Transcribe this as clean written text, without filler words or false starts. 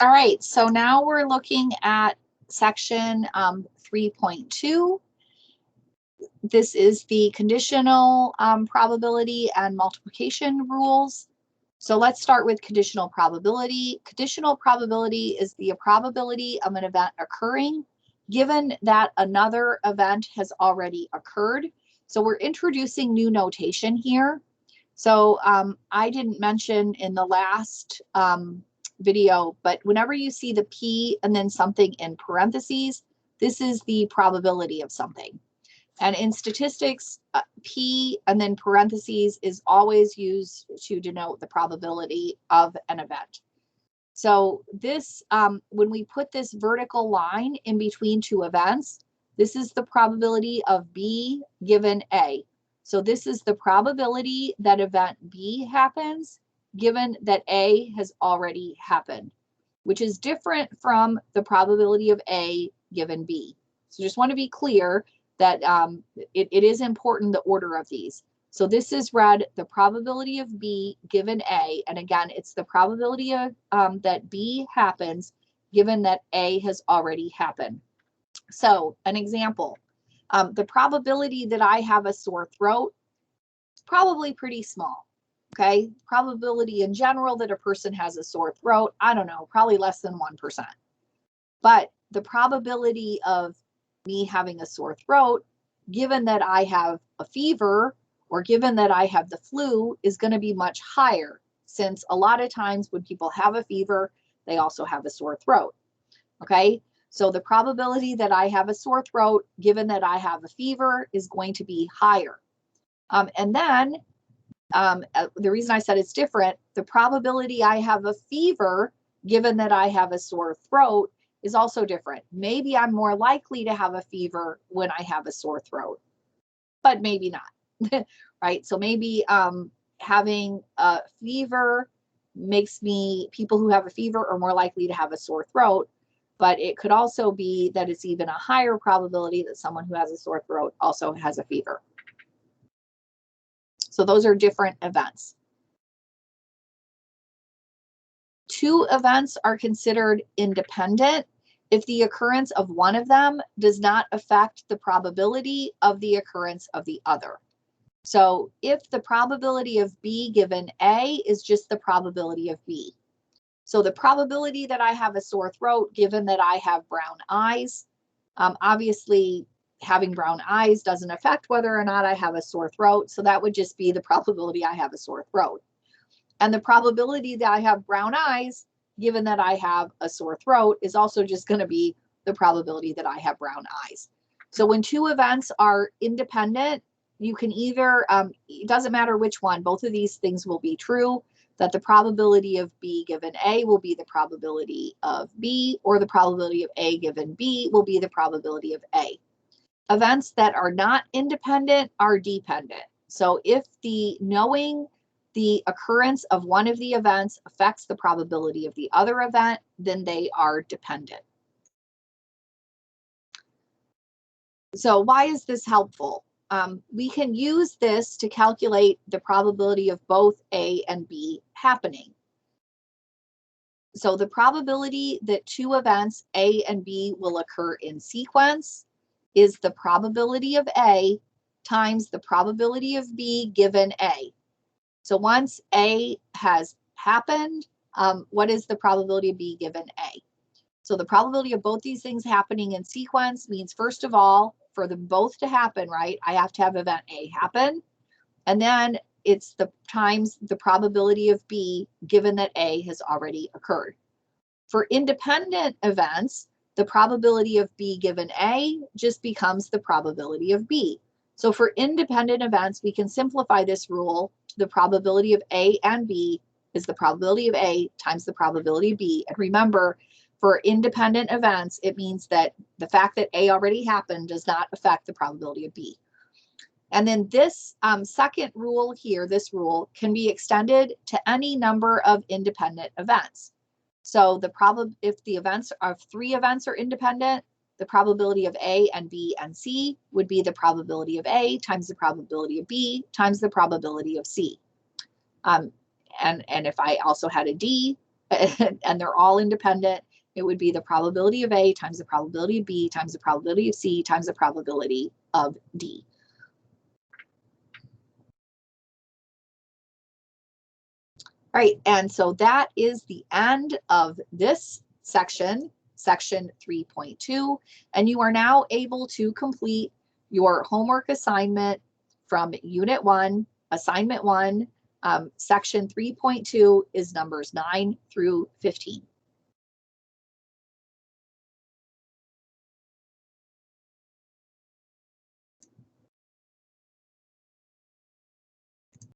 All right, so now we're looking at section 3.2. This is the conditional probability and multiplication rules. So let's start with conditional probability. Conditional probability is the probability of an event occurring given that another event has already occurred. So we're introducing new notation here. So I didn't mention in the last video, but whenever you see the P and then something in parentheses, this is the probability of something. And in statistics, P and then parentheses is always used to denote the probability of an event. So this, when we put this vertical line in between two events, this is the probability of B given A. So this is the probability that event B happens given that A has already happened, which is different from the probability of A given B. So just want to be clear that it is important the order of these. So this is read the probability of B given A, and again, it's the probability of that B happens given that A has already happened. So an example, the probability that I have a sore throat is probably pretty small. Okay, probability in general that a person has a sore throat, I don't know, probably less than 1%. But the probability of me having a sore throat, given that I have a fever or given that I have the flu, is going to be much higher, since a lot of times when people have a fever, they also have a sore throat. Okay, so the probability that I have a sore throat, given that I have a fever, is going to be higher. And then the reason I said it's different, the probability I have a fever, given that I have a sore throat, is also different. Maybe I'm more likely to have a fever when I have a sore throat, but maybe not, right? So maybe having a fever makes people who have a fever are more likely to have a sore throat, but it could also be that it's even a higher probability that someone who has a sore throat also has a fever. So those are different events. Two events are considered independent if the occurrence of one of them does not affect the probability of the occurrence of the other. So if the probability of B given A is just the probability of B. So the probability that I have a sore throat, given that I have brown eyes, obviously having brown eyes doesn't affect whether or not I have a sore throat. So that would just be the probability I have a sore throat. And the probability that I have brown eyes, given that I have a sore throat, is also just going to be the probability that I have brown eyes. So when two events are independent, you can either, it doesn't matter which one, both of these things will be true, that the probability of B given A will be the probability of B, or the probability of A given B will be the probability of A. Events that are not independent are dependent. So if knowing the occurrence of one of the events affects the probability of the other event, then they are dependent. So why is this helpful? We can use this to calculate the probability of both A and B happening. So the probability that two events, A and B, will occur in sequence is the probability of A times the probability of B given A. So once A has happened, what is the probability of B given A? So the probability of both these things happening in sequence means, first of all, for them both to happen, right, I have to have event A happen. And then it's the times the probability of B given that A has already occurred. For independent events, the probability of B given A just becomes the probability of B. So for independent events, we can simplify this rule to the probability of A and B is the probability of A times the probability of B. And remember, for independent events, it means that the fact that A already happened does not affect the probability of B. And then this second rule here, this rule can be extended to any number of independent events. So if the events of three events are independent, the probability of A and B and C would be the probability of A times the probability of B times the probability of C. And if I also had a D, and they're all independent, it would be the probability of A times the probability of B times the probability of C times the probability of D. All right, and so that is the end of this section, section 3.2, and you are now able to complete your homework assignment from Unit 1, Assignment 1. Section 3.2 is numbers 9 through 15.